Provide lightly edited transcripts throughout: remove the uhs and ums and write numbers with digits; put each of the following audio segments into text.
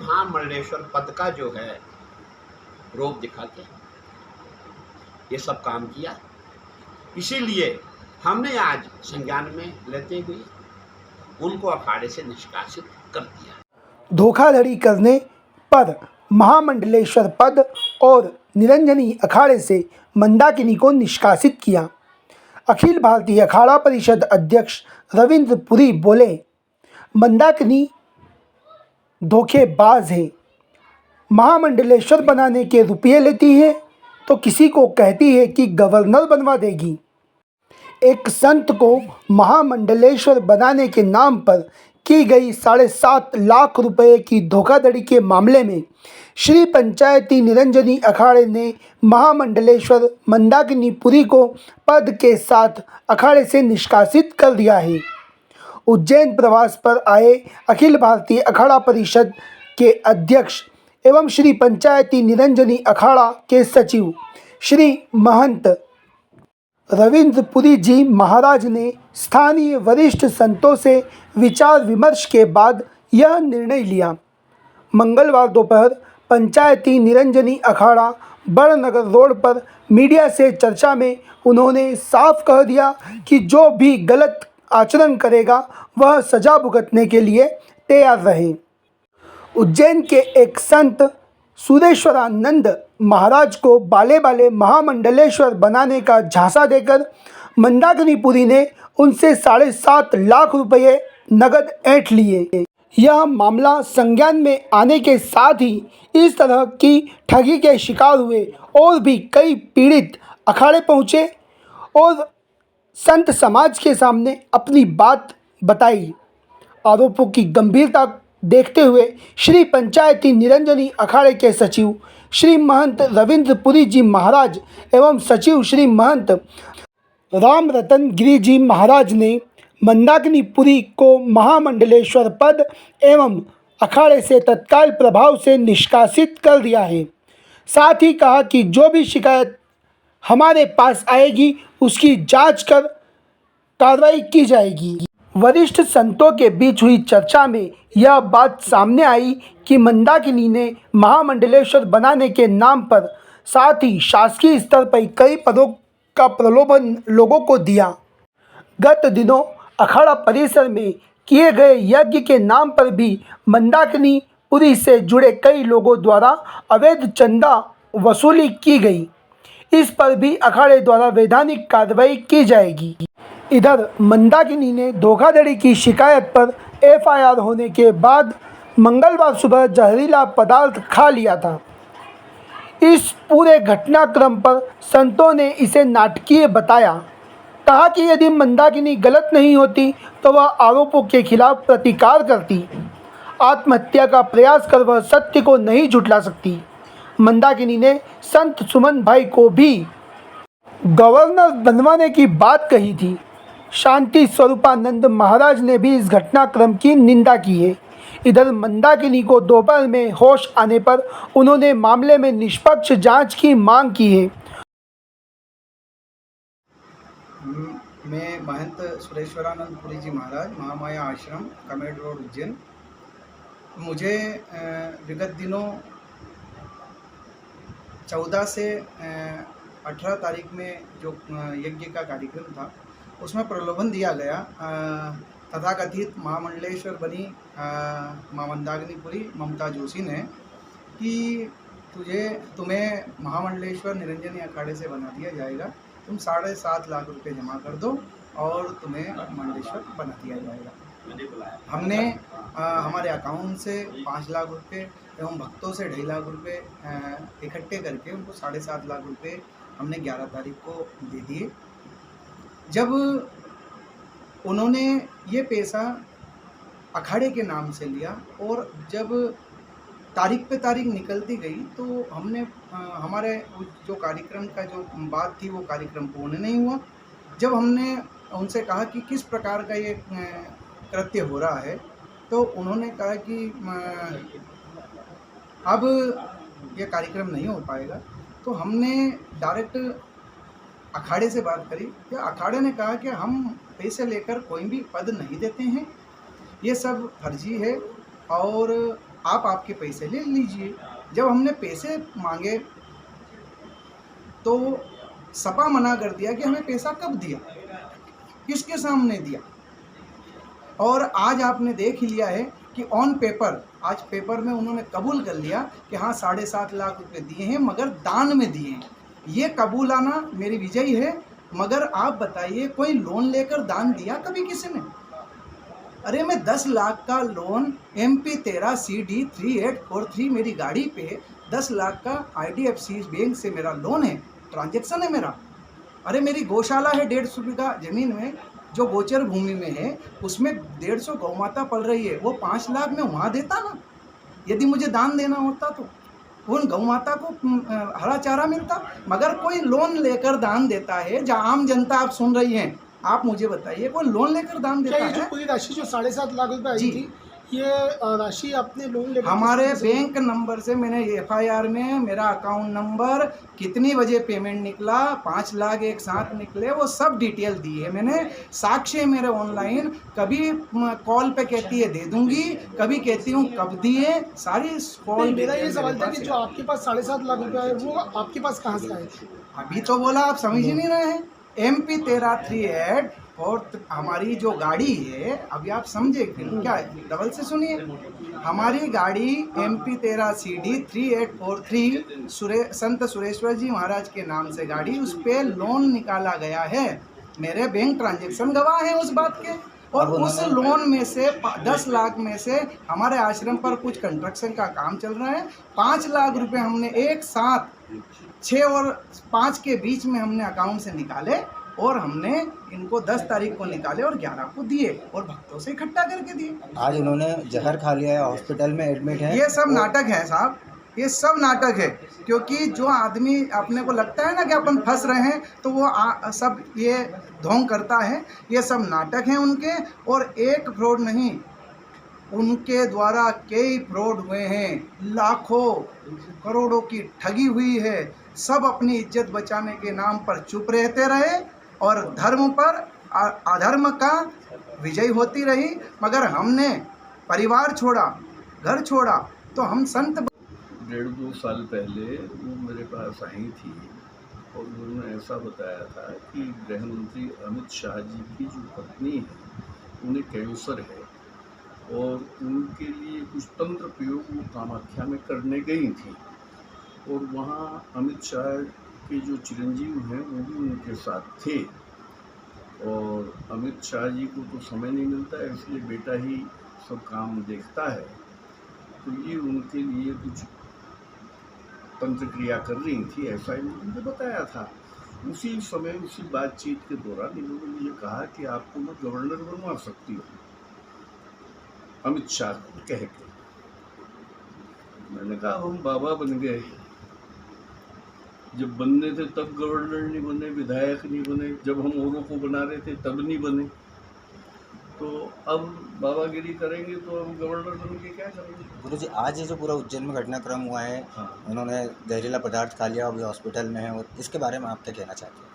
महामंडलेश्वर पद का जो है रूप दिखा के ये सब काम किया। इसीलिए हमने आज संज्ञान में लेते हुए उनको अखाड़े से निष्कासित कर दिया। धोखाधड़ी करने पर महामंडलेश्वर पद और निरंजनी अखाड़े से मंदाकिनी को निष्कासित किया। अखिल भारतीय अखाड़ा परिषद अध्यक्ष रविंद्र पुरी बोले, मंदाकिनी धोखेबाज है। महामंडलेश्वर बनाने के रुपये लेती है तो किसी को कहती है कि गवर्नर बनवा देगी। एक संत को महामंडलेश्वर बनाने के नाम पर की गई 7.5 लाख रुपए की धोखाधड़ी के मामले में श्री पंचायती निरंजनी अखाड़े ने महामंडलेश्वर मंदाकिनी पुरी को पद के साथ अखाड़े से निष्कासित कर दिया है। उज्जैन प्रवास पर आए अखिल भारतीय अखाड़ा परिषद के अध्यक्ष एवं श्री पंचायती निरंजनी अखाड़ा के सचिव श्री महंत रविंद्र पुरी जी महाराज ने स्थानीय वरिष्ठ संतों से विचार विमर्श के बाद यह निर्णय लिया। मंगलवार दोपहर पंचायती निरंजनी अखाड़ा बड़नगर रोड पर मीडिया से चर्चा में उन्होंने साफ कह दिया कि जो भी गलत आचरण करेगा वह सजा भुगतने के लिए तैयार रहे। उज्जैन के एक संत सुरेश्वरानंद महाराज को बाले बाले महामंडलेश्वर बनाने का झांसा देकर मंदाकिनी पुरी ने उनसे 7.5 लाख रुपये नगद ऐंठ लिए। यह मामला संज्ञान में आने के साथ ही इस तरह की ठगी के शिकार हुए और भी कई पीड़ित अखाड़े पहुँचे और संत समाज के सामने अपनी बात बताई। आरोपों की गंभीरता देखते हुए श्री पंचायती निरंजनी अखाड़े के सचिव श्री महंत रविंद्र पुरी जी महाराज एवं सचिव श्री महंत राम रतन गिरी जी महाराज ने मंदाकिनी पुरी को महामंडलेश्वर पद एवं अखाड़े से तत्काल प्रभाव से निष्कासित कर दिया है। साथ ही कहा कि जो भी शिकायत हमारे पास आएगी उसकी जांच कर कार्रवाई की जाएगी। वरिष्ठ संतों के बीच हुई चर्चा में यह बात सामने आई कि मंदाकिनी ने महामंडलेश्वर बनाने के नाम पर साथ ही शासकीय स्तर पर कई पदों का प्रलोभन लोगों को दिया। गत दिनों अखाड़ा परिसर में किए गए यज्ञ के नाम पर भी मंदाकिनी पुरी से जुड़े कई लोगों द्वारा अवैध चंदा वसूली की गई। इस पर भी अखाड़े द्वारा वैधानिक कार्रवाई की जाएगी। इधर मंदाकिनी ने धोखाधड़ी की शिकायत पर एफआईआर होने के बाद मंगलवार सुबह जहरीला पदार्थ खा लिया था। इस पूरे घटनाक्रम पर संतों ने इसे नाटकीय बताया। कहा कि यदि मंदाकिनी गलत नहीं होती तो वह आरोपों के खिलाफ प्रतिकार करती। आत्महत्या का प्रयास कर वह सत्य को नहीं झुठला सकती। मंदाकिनी ने संत सुमन भाई को भी गवर्नर बनवाने की बात कही थी। शांति स्वरूपानंद महाराज ने भी इस घटनाक्रम की निंदा की है। इधर मंदाकिनी को दोपहर में होश आने पर उन्होंने मामले में निष्पक्ष जांच की मांग की है। मैं महंत सुरेश्वरानंद पुरी जी महाराज महामाया आश्रम कमेट रोड उज्जैन। मुझे विगत दिनों 14 से 18 तारीख में जो यज्ञ का कार्यक्रम था उसमें प्रलोभन दिया गया। तथाकथित महामंडलेश्वर बनी मां मंदाकिनी पुरी ममता जोशी ने कि तुम्हें महामंडलेश्वर निरंजनी अखाड़े से बना दिया जाएगा, तुम 7.5 लाख रुपए जमा कर दो और तुम्हें मंडलेश्वर बना दिया जाएगा। हमने हमारे अकाउंट से 5 लाख रुपए एवं भक्तों से 2.5 लाख रुपए इकट्ठे करके उनको 7.5 लाख रुपए हमने 11 तारीख को दे दिए। जब उन्होंने ये पैसा अखाड़े के नाम से लिया और जब तारीख पे तारीख निकलती गई तो हमने हमारे जो कार्यक्रम का जो बात थी वो कार्यक्रम पूर्ण नहीं हुआ। जब हमने उनसे कहा कि किस प्रकार का ये कृत्य हो रहा है तो उन्होंने कहा कि अब ये कार्यक्रम नहीं हो पाएगा। तो हमने डायरेक्ट अखाड़े से बात करी। या अखाड़े ने कहा कि हम पैसे लेकर कोई भी पद नहीं देते हैं, ये सब फर्जी है और आप आपके पैसे ले लीजिए। जब हमने पैसे मांगे तो सपा मना कर दिया कि हमें पैसा कब दिया, किसके सामने दिया। और आज आपने देख ही लिया है कि ऑन पेपर, आज पेपर में उन्होंने कबूल कर लिया कि हाँ 7.5 लाख रुपए दिए हैं, मगर दान में दिए हैं। ये कबूलाना मेरी विजय है। मगर आप बताइए, कोई लोन लेकर दान दिया कभी किसी ने? अरे मैं 10 लाख का लोन MP13CD 3843 मेरी गाड़ी पे 10 लाख का IDFC बैंक से मेरा लोन है, ट्रांजैक्शन है मेरा। अरे मेरी गौशाला है 150 बीघा ज़मीन में, जो गोचर भूमि में है, उसमें 150 गौ माता पल रही है। वो 5 लाख में वहाँ देता ना, यदि मुझे दान देना होता तो उन गौ माता को हरा चारा मिलता। मगर कोई लोन लेकर दान देता है, जहाँ आम जनता आप सुन रही हैं, आप मुझे बताइए कोई लोन लेकर दान देता क्या ये जो है? पूरी राशि जो 7.5 लाख रुपए आई जी। थी, ये राशि आपने लोन लेकर हमारे किसी से- बैंक नंबर से, मैंने FIR में मेरा अकाउंट नंबर, कितनी बजे पेमेंट निकला, 5 लाख एक साथ निकले, वो सब डिटेल दी है मैंने। साक्ष्य है मेरे ऑनलाइन। कभी कॉल पे कहती है दे दूंगी, कभी कहती हूँ कब दिए, सारी कॉल। नहीं, मेरा ये सवाल था कि जो आपके पास 7.5 लाख रुपए आए, वो आपके पास कहाँ से आए थे? अभी तो बोला, आप समझ ही नहीं रहे हैं। MP1338 और हमारी जो गाड़ी है, अभी आप समझे क्या है, डबल से सुनिए। हमारी गाड़ी MP13CD 3843 संत सुरेश्वर जी महाराज के नाम से गाड़ी, उस पर लोन निकाला गया है। मेरे बैंक ट्रांजैक्शन गवाह हैं उस बात के। और उस लोन में से 10 लाख में से हमारे आश्रम पर कुछ कंस्ट्रक्शन का काम चल रहा है। 5 लाख रुपए हमने एक साथ 6 और 5 के बीच में हमने अकाउंट से निकाले, और हमने इनको 10 तारीख को निकाले और 11 को दिए, और भक्तों से इकट्ठा करके दिए। आज उन्होंने जहर खा लिया है, हॉस्पिटल में एडमिट है। ये सब नाटक है साहब, ये सब नाटक है। क्योंकि जो आदमी अपने को लगता है ना कि अपन फंस रहे हैं, तो वो सब ये ढोंग करता है। ये सब नाटक हैं उनके, और एक फ्रॉड नहीं, उनके द्वारा कई फ्रॉड हुए हैं। लाखों करोड़ों की ठगी हुई है। सब अपनी इज्जत बचाने के नाम पर चुप रहते रहे, और धर्म पर अधर्म का विजय होती रही। मगर हमने परिवार छोड़ा, घर छोड़ा, तो हम संत 1.5-2 साल पहले वो मेरे पास आई थी, और उन्होंने ऐसा बताया था कि गृह मंत्री अमित शाह जी की जो पत्नी है, उन्हें कैंसर है, और उनके लिए कुछ तंत्र प्रयोग वो कामाख्या में करने गई थी। और वहाँ अमित शाह के जो चिरंजीव हैं वो भी उनके साथ थे। और अमित शाह जी को तो समय नहीं मिलता है, इसलिए बेटा ही सब काम देखता है। तो ये उनके लिए कुछ तंत्र क्रिया कर रही थी, ऐसा इन्होंने बताया था। उसी समय, उसी बातचीत के दौरान इन्होंने मुझे कहा कि आपको मैं गवर्नर बनवा सकती हूँ, अमित शाह को कह के। मैंने कहा हम बाबा बन गए, जब बनने थे तब गवर्नर नहीं बने, विधायक नहीं बने, जब हम औरों को बना रहे थे तब नहीं बने, तो अब बाबागिरी करेंगे तो हम गवर्नर बन के क्या करेंगे। गुरुजी, आज ये जो पूरा उज्जैन में घटनाक्रम हुआ है, हाँ, उन्होंने जहरीला पदार्थ खा लिया, अभी हॉस्पिटल में है, और इसके बारे में आप क्या कहना चाहते हैं?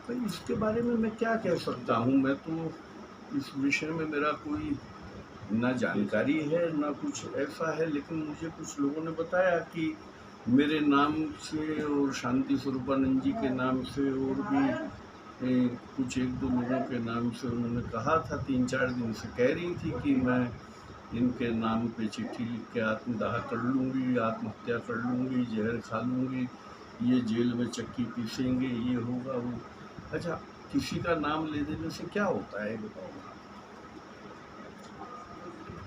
तो इसके बारे में मैं क्या कह सकता हूँ। मैं तो इस विषय में मेरा कोई ना जानकारी है ना कुछ ऐसा है, लेकिन मुझे कुछ लोगों ने बताया कि मेरे नाम से और शांति स्वरूपानंद जी के नाम से और भी कुछ 1-2 लोगों के नाम से उन्होंने कहा था। 3-4 दिन से कह रही थी कि मैं इनके नाम पे चिट्ठी लिख के आत्मदाह कर लूँगी, आत्महत्या कर लूँगी, जहर खा लूँगी, ये जेल में चक्की पीसेंगे, ये होगा वो। अच्छा, किसी का नाम ले देने से क्या होता है बताओ।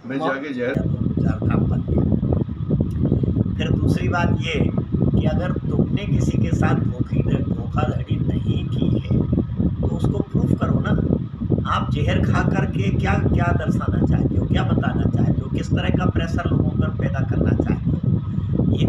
मैं जाके जहर काम बन गया। फिर दूसरी बात ये कि अगर तुमने किसी के साथ धोखाधड़ी नहीं की है तो उसको प्रूफ करो ना। आप जहर खा करके क्या क्या दर्शाना चाहते हो, क्या बताना चाहते हो, किस तरह का प्रेशर लोगों पर पैदा करना चाहते हो। ये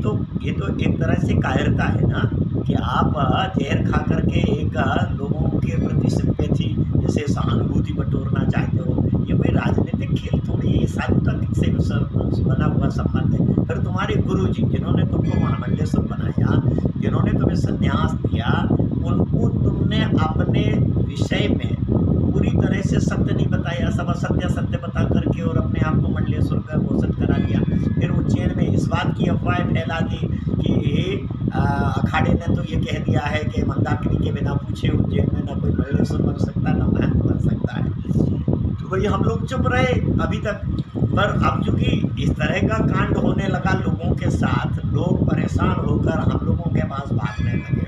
तो एक तरह से कायरता है ना, कि आप जहर खा करके एक लोगों के प्रति सिंपैथी जैसे सहानुभूति बटोरना चाहते हो। ये कोई राजनीतिक खेल थोड़ी है, ये साधुता से बना हुआ संबंध है। फिर तुम्हारे गुरु जी जिन्होंने तुमको महामंडलेश्वर बनाया, जिन्होंने तुम्हें संन्यास दिया, उनको तुमने अपने विषय में पूरी तरह से सत्य नहीं बताया, सब असत्य सत्य बता करके और अपने आप को मंडलेश्वर का घोषित करा दिया। फिर उज्जैन में इस बात की अफवाह फैला दी कि अखाड़े ने तो ये कह दिया है कि मंदाकिनी के बिना पूछे उज्जैन में ना कोई मंडलेश्वर बन सकता ना महंत बन सकता है। तो भाई हम लोग चुप रहे अभी तक, पर अब चूँकि इस तरह का कांड होने लगा लोगों के साथ, लोग परेशान होकर हम लोगों के पास भागने लगे।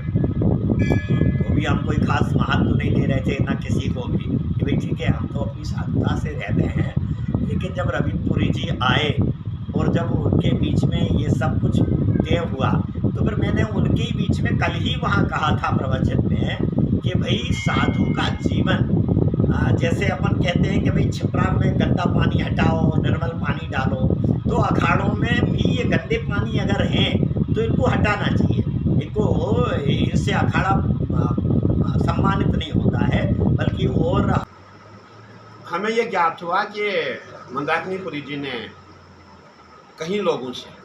तो भी हम कोई खास महत्व नहीं दे रहे थे ना किसी को भी कि भाई ठीक है हम तो अपनी साधुता से रहते हैं। लेकिन जब रविंद्रपुरी जी आए और जब उनके बीच में ये सब कुछ तय हुआ तो फिर मैंने उनके ही बीच में कल ही वहाँ कहा था प्रवचन में कि भाई साधु का जीवन जैसे अपन कहते हैं कि भाई छिपरा में गंदा पानी हटाओ निर्मल पानी डालो, तो अखाड़ों में भी ये गंदे पानी अगर हैं तो इनको हटाना चाहिए। इनको इससे अखाड़ा सम्मानित नहीं होता है, बल्कि और हमें ये ज्ञात हुआ कि मंदाकिनी पुरी जी ने कई लोगों से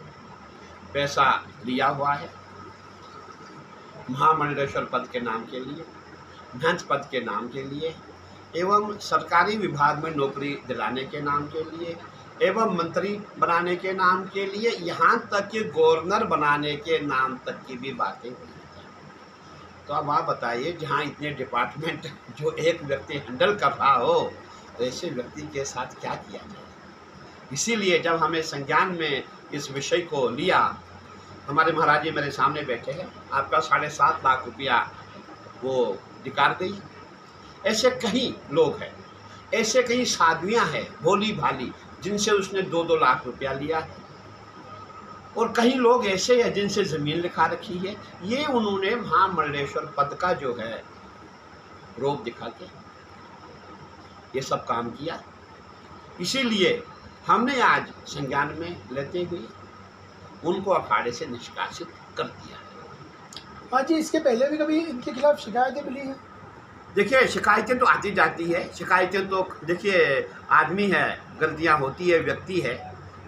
पैसा लिया हुआ है महामंडलेश्वर पद के नाम के लिए, महंत पद के नाम के लिए, एवं सरकारी विभाग में नौकरी दिलाने के नाम के लिए, एवं मंत्री बनाने के नाम के लिए, यहाँ तक कि गवर्नर बनाने के नाम तक की भी बातें हुई हैं। तो अब आप बताइए, जहाँ इतने डिपार्टमेंट जो एक व्यक्ति हैंडल कर रहा हो, ऐसे व्यक्ति के साथ क्या किया जाए। इसीलिए जब हमें संज्ञान में इस विषय को लिया, हमारे महाराज जी मेरे सामने बैठे हैं, आपका 7.5 लाख रुपया वो दिकार गई। ऐसे कई लोग हैं, ऐसे कई साधुआं हैं भोली भाली जिनसे उसने 2-2 लाख रुपया लिया है, और कई लोग ऐसे हैं जिनसे ज़मीन लिखा रखी है। ये उन्होंने महामंडलेश्वर पद का जो है रूप दिखा के ये सब काम किया। इसीलिए हमने आज संज्ञान में लेते हुए उनको अखाड़े से निष्कासित कर दिया। हाँ जी, इसके पहले भी कभी इनके खिलाफ शिकायतें मिली हैं? देखिए, शिकायतें तो आती जाती है, शिकायतें तो देखिए आदमी है, गलतियां होती है, व्यक्ति है,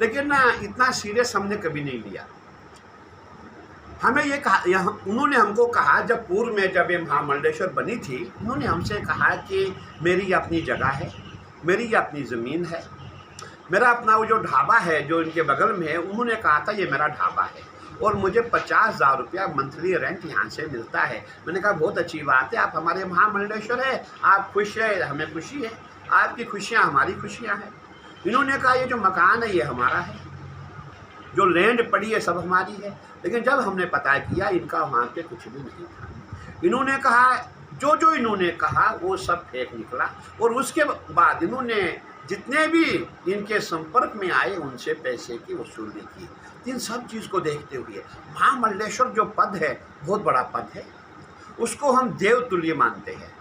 लेकिन ना इतना सीरियस हमने कभी नहीं लिया। हमें ये कहा, उन्होंने हमको कहा, जब पूर्व में जब ये महामंडलेश्वर बनी थी, उन्होंने हमसे कहा कि मेरी अपनी जगह है, मेरी अपनी ज़मीन है, मेरा अपना वो जो ढाबा है जो इनके बगल में है, उन्होंने कहा था ये मेरा ढाबा है और मुझे 50,000 रुपया मंथली रेंट यहाँ से मिलता है। मैंने कहा बहुत अच्छी बात है, आप हमारे महामंडलेश्वर है, आप खुश है, हमें खुशी है, आपकी खुशियाँ हमारी खुशियाँ हैं। इन्होंने कहा ये जो मकान है ये हमारा है, जो लैंड पड़ी है सब हमारी है। लेकिन जब हमने पता किया इनका वहाँ पे कुछ भी नहीं था। इन्होंने कहा जो इन्होंने कहा वो सब फेक निकला, और उसके बाद इन्होंने जितने भी इनके संपर्क में आए उनसे पैसे की वसूली की। इन सब चीज़ को देखते हुए महामंडलेश्वर जो पद है बहुत बड़ा पद है, उसको हम देवतुल्य मानते हैं।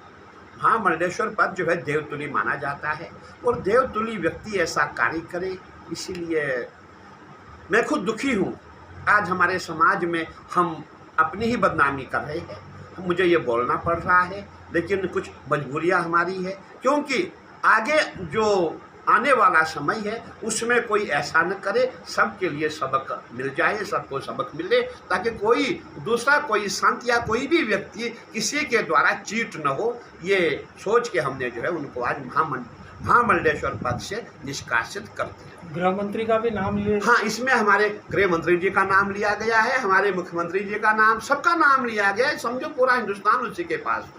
महामंडलेश्वर पद जो है देवतुल्य माना जाता है, और देवतुल्य व्यक्ति ऐसा कार्य करे, इसीलिए मैं खुद दुखी हूँ। आज हमारे समाज में हम अपनी ही बदनामी कर रहे हैं, मुझे ये बोलना पड़ रहा है, लेकिन कुछ मजबूरियाँ हमारी है, क्योंकि आगे जो आने वाला समय है उसमें कोई ऐसा न करे, सबके लिए सबक मिल जाए, सबको सबक मिले, ताकि कोई दूसरा कोई संत या कोई भी व्यक्ति किसी के द्वारा चीट न हो। ये सोच के हमने जो है उनको आज महामंडलेश्वर पद से निष्कासित कर दिया। गृह मंत्री का भी नाम लिए? हाँ, इसमें हमारे गृह मंत्री जी का नाम लिया गया है, हमारे मुख्यमंत्री जी का नाम, सबका नाम लिया गया है। समझो पूरा हिंदुस्तान उसी के पास,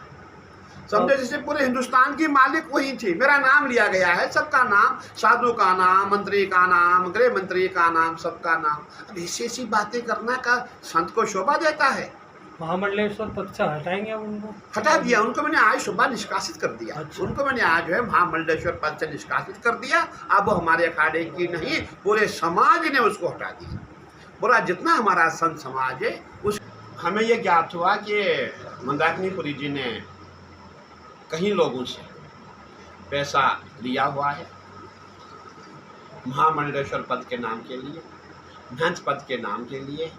समझो जैसे पूरे हिंदुस्तान की मालिक वही थी। मेरा नाम लिया गया है, सबका नाम, साधु का नाम, मंत्री का नाम, गृह मंत्री का नाम, सबका नाम। अब ऐसी बातें करना का संत को शोभा देता है? महामंडलेश्वर पद से हटाएंगे अब उनको? हटा दिया उनको, मैंने आज सुबह निष्कासित कर दिया। अच्छा। उनको मैंने आज जो है महामंडलेश्वर पद से निष्कासित कर दिया। अब वो हमारे अखाड़े की नहीं, पूरे समाज ने उसको हटा दिया। पूरा जितना हमारा संत समाज है उस हमें ये ज्ञात हुआ कि मंदाकिनी पुरी जी ने कई लोगों से पैसा लिया हुआ है महामंडलेश्वर पद के नाम के लिए, महंत पद के नाम के लिए,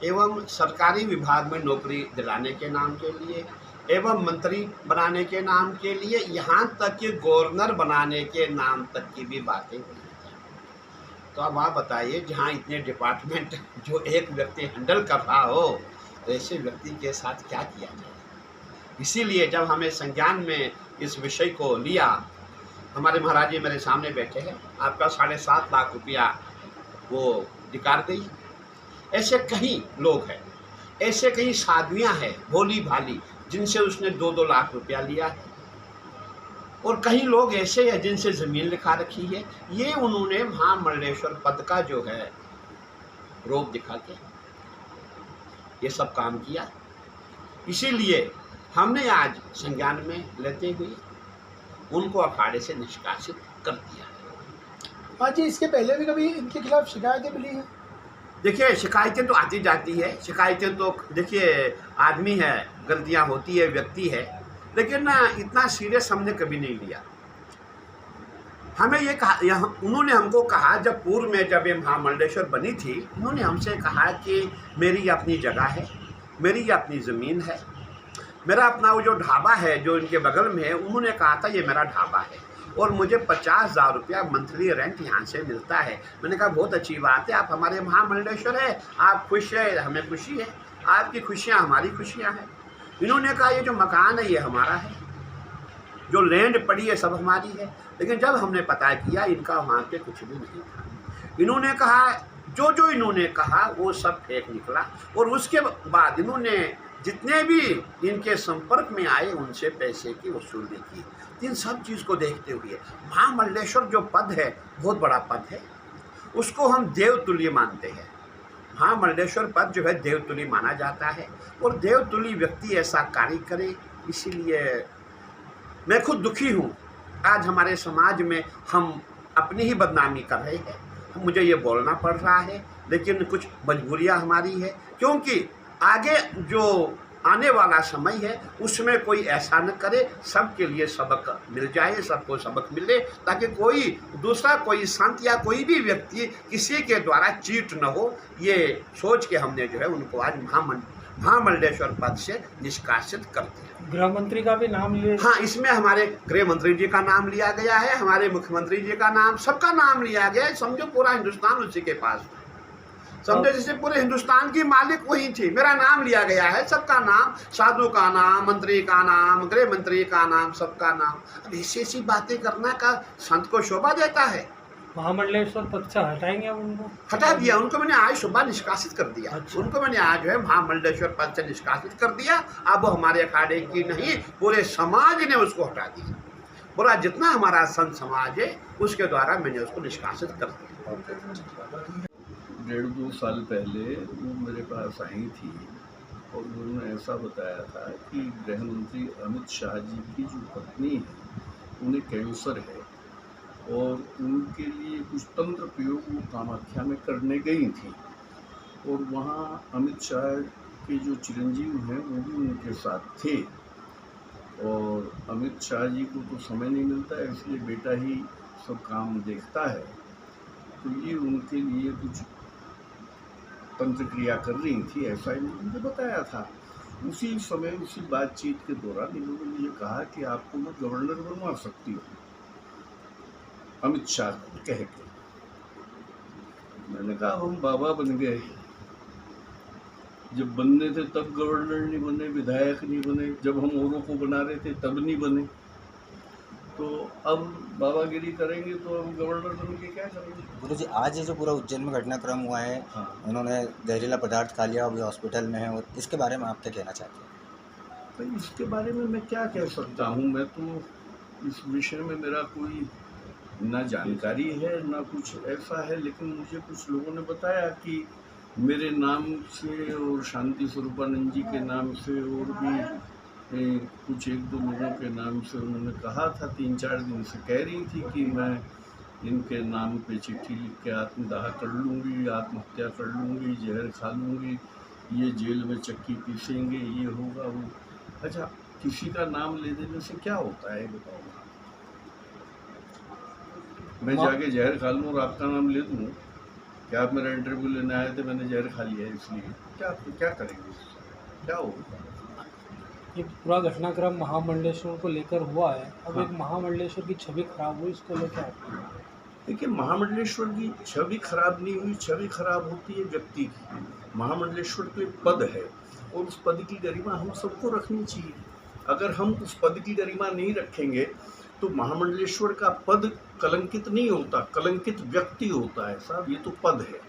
एवं सरकारी विभाग में नौकरी दिलाने के नाम के लिए, एवं मंत्री बनाने के नाम के लिए, यहाँ तक कि गवर्नर बनाने के नाम तक की भी बातें हुई हैं। तो अब आप बताइए, जहाँ इतने डिपार्टमेंट जो एक व्यक्ति हैंडल कर रहा हो, ऐसे व्यक्ति के साथ क्या किया जाए। इसीलिए जब हमें संज्ञान में इस विषय को लिया, हमारे महाराज जी मेरे सामने बैठे हैं, आपका 7.5 लाख रुपया वो दिकार गई। ऐसे कई लोग हैं, ऐसे कई साधवियाँ हैं भोली भाली जिनसे उसने 2-2 लाख रुपया लिया है, और कई लोग ऐसे हैं जिनसे ज़मीन लिखा रखी है। ये उन्होंने महामंडलेश्वर पद का जो है रोप दिखा के ये सब काम किया। इसीलिए हमने आज संज्ञान में लेते हुए उनको अखाड़े से निष्कासित कर दिया। हाँ जी, इसके पहले भी कभी इनके खिलाफ शिकायतें मिली हैं? देखिए, शिकायतें तो आती जाती है। शिकायतें तो देखिए आदमी है, गलतियां होती है, व्यक्ति है, लेकिन ना इतना सीरियस हमने कभी नहीं लिया। हमें ये कहा, उन्होंने हमको कहा, जब पूर्व में जब ये महामंडलेश्वर बनी थी, उन्होंने हमसे कहा कि मेरी अपनी जगह है, मेरी अपनी ज़मीन है, मेरा अपना वो जो ढाबा है जो इनके बगल में है, उन्होंने कहा था ये मेरा ढाबा है और मुझे 50,000 रुपया मंथली रेंट यहाँ से मिलता है। मैंने कहा बहुत अच्छी बात है, आप हमारे महामंडलेश्वर है, आप खुश है, हमें खुशी है, आपकी खुशियाँ हमारी खुशियाँ हैं। इन्होंने कहा ये जो मकान है ये हमारा है, जो लैंड पड़ी है सब हमारी है। लेकिन जब हमने पता किया इनका वहाँ पे कुछ भी नहीं था। इन्होंने कहा, जो इन्होंने कहा वो सब फेक निकला, और उसके बाद इन्होंने जितने भी इनके संपर्क में आए उनसे पैसे की वसूली की। इन सब चीज़ को देखते हुए महामंडलेश्वर जो पद है बहुत बड़ा पद है, उसको हम देवतुल्य मानते हैं। महामंडलेश्वर पद जो है देवतुल्य माना जाता है, और देवतुल्य व्यक्ति ऐसा कार्य करे, इसीलिए मैं खुद दुखी हूँ। आज हमारे समाज में हम अपनी ही बदनामी कर रहे हैं, मुझे ये बोलना पड़ रहा है, लेकिन कुछ मजबूरियाँ हमारी है, क्योंकि आगे जो आने वाला समय है उसमें कोई ऐसा न करे, सबके लिए सबक मिल जाए, सबको सबक मिले, ताकि कोई दूसरा कोई संत या कोई भी व्यक्ति किसी के द्वारा चीट न हो। ये सोच के हमने जो है उनको आज महामंडलेश्वर पद से निष्कासित कर दिया। गृह मंत्री का भी नाम लिए? हाँ, इसमें हमारे गृह मंत्री जी का नाम लिया गया है, हमारे मुख्यमंत्री जी का नाम, सबका नाम लिया गया है। समझो पूरा हिंदुस्तान उसी के पास था, समझो जैसे पूरे हिंदुस्तान की मालिक वही थी। मेरा नाम लिया गया है, सबका नाम, साधु का नाम, मंत्री का नाम, गृह मंत्री का नाम, सबका नाम। अब ऐसी बातें करना का संत को शोभा देता है? महामंडलेश्वर पद से हटाएंगे अब उनको? हटा दिया उनको, मैंने आज सुबह निष्कासित कर दिया। अच्छा। उनको मैंने आज जो है महामंडलेश्वर पद से निष्कासित कर दिया। अब वो हमारे अखाड़े की नहीं, पूरे समाज ने उसको हटा दिया। बोला जितना हमारा संत समाज है उसके द्वारा मैंने उसको निष्कासित कर दिया। 1.5-2 साल पहले वो मेरे पास आई थी और उन्होंने ऐसा बताया था कि गृह मंत्री अमित शाह जी की जो पत्नी है उन्हें कैंसर है, और उनके लिए कुछ तंत्र प्रयोग वो कामाख्या में करने गई थी, और वहाँ अमित शाह के जो चिरंजीव हैं वो भी उनके साथ थे। और अमित शाह जी को तो समय नहीं मिलता है, इसलिए बेटा ही सब काम देखता है, तो ये उनके लिए कुछ तंत्र क्रिया कर रही थी, ऐसा इन्होंने मुझे बताया था। उसी समय उसी बातचीत के दौरान इन्होंने मुझे कहा कि आपको मैं गवर्नर बनवा सकती हूँ, अमित शाह को कह के। मैंने कहा हम बाबा बन गए, जब बनने थे तब गवर्नर नहीं बने, विधायक नहीं बने, जब हम औरों को बना रहे थे तब नहीं बने, तो अब बाबागिरी करेंगे तो हम गवर्नर बन के क्या करेंगे? गुरु जी, आज ये जो पूरा उज्जैन में घटनाक्रम हुआ है, हाँ, उन्होंने जहरीला पदार्थ खा लिया, अभी हॉस्पिटल में है, और इसके बारे में आप क्या कहना चाहते हैं? तो इसके बारे में मैं क्या कह सकता हूँ? मैं तो इस विषय में मेरा कोई ना जानकारी है ना कुछ ऐसा है, लेकिन मुझे कुछ लोगों ने बताया कि मेरे नाम से और शांति स्वरूपानंद जी के नाम से और भी कुछ 1-2 लोगों के नाम से उन्होंने कहा था। 3-4 दिन से कह रही थी कि मैं इनके नाम पे चिट्ठी लिख के आत्मदाह कर लूँगी, आत्महत्या कर लूँगी, जहर खा लूँगी, ये जेल में चक्की पीसेंगे, ये होगा वो। अच्छा, किसी का नाम ले देने से क्या होता है बताओ? मैं जाके जहर खा लूँ और आपका नाम ले दूँ, क्या आप मेरा इंटरव्यू लेने आए थे, मैंने जहर खा लिया है इसलिए? क्या करेंगे, क्या होगा? ये पूरा घटनाक्रम महामंडलेश्वर को लेकर हुआ है, अब हाँ। एक महामंडलेश्वर की छवि खराब हुई, इसको लेकर देखिए, महामंडलेश्वर की छवि खराब नहीं हुई, छवि खराब होती है व्यक्ति की। महामंडलेश्वर तो एक पद है और उस पद की गरिमा हम सबको रखनी चाहिए। अगर हम उस पद की गरिमा नहीं रखेंगे तो महामंडलेश्वर का पद कलंकित नहीं होता, कलंकित व्यक्ति होता है साहब। ये तो पद है।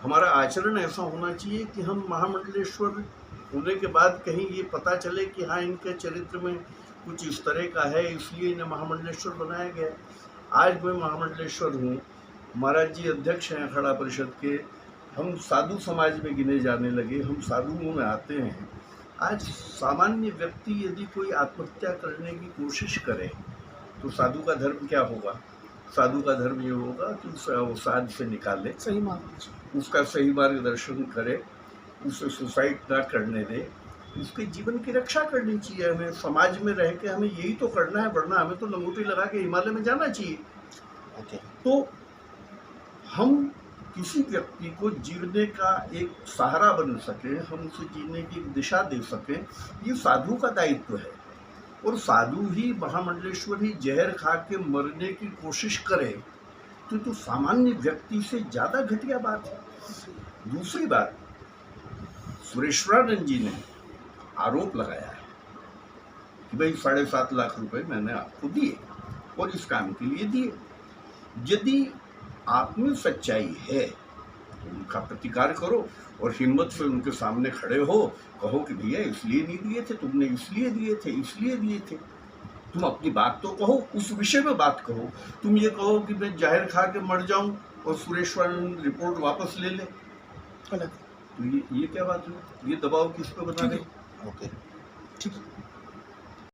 हमारा आचरण ऐसा होना चाहिए कि हम महामंडलेश्वर होने के बाद कहीं ये पता चले कि हाँ, इनके चरित्र में कुछ इस तरह का है, इसलिए इन्हें महामंडलेश्वर बनाया गया। आज मैं महामंडलेश्वर हूँ, महाराज जी अध्यक्ष हैं अखाड़ा परिषद के, हम साधु समाज में गिने जाने लगे, हम साधुओं में आते हैं। आज सामान्य व्यक्ति यदि कोई आत्महत्या करने की कोशिश करे तो साधु का धर्म क्या होगा? साधु का धर्म ये होगा कि उसे अवसाद से निकाले, सही मार्ग, उसका सही मार्गदर्शन करे, उसे सुसाइड ना करने दे, उसके जीवन की रक्षा करनी चाहिए। हमें समाज में रह के हमें यही तो करना है, वरना हमें तो लंगोटी लगा के हिमालय में जाना चाहिए। ओके। तो हम किसी व्यक्ति को जीने का एक सहारा बन सके, हम उसे जीने की एक दिशा दे सकें, ये साधु का दायित्व है। और साधु ही महामंडलेश्वर ही जहर खा के मरने की कोशिश करे तो सामान्य व्यक्ति से ज़्यादा घटिया बात है। दूसरी बात, सुरेश्वरानंद जी ने आरोप लगाया है कि भाई 7.5 लाख रुपए मैंने आपको दिए और इस काम के लिए दिए। यदि आप में सच्चाई है तो उनका प्रतिकार करो और हिम्मत से उनके सामने खड़े हो, कहो कि भैया इसलिए नहीं दिए थे, तुमने इसलिए दिए थे, इसलिए दिए थे। तुम अपनी बात तो कहो, उस विषय में बात कहो। तुम ये कहो कि मैं जहर खा के मर जाऊं और सुरेश्वरानंद रिपोर्ट वापस ले ले, गलत। तो ये क्या बात हुई? ये दबाव किस पे बना रहे? ओके। ठीक है।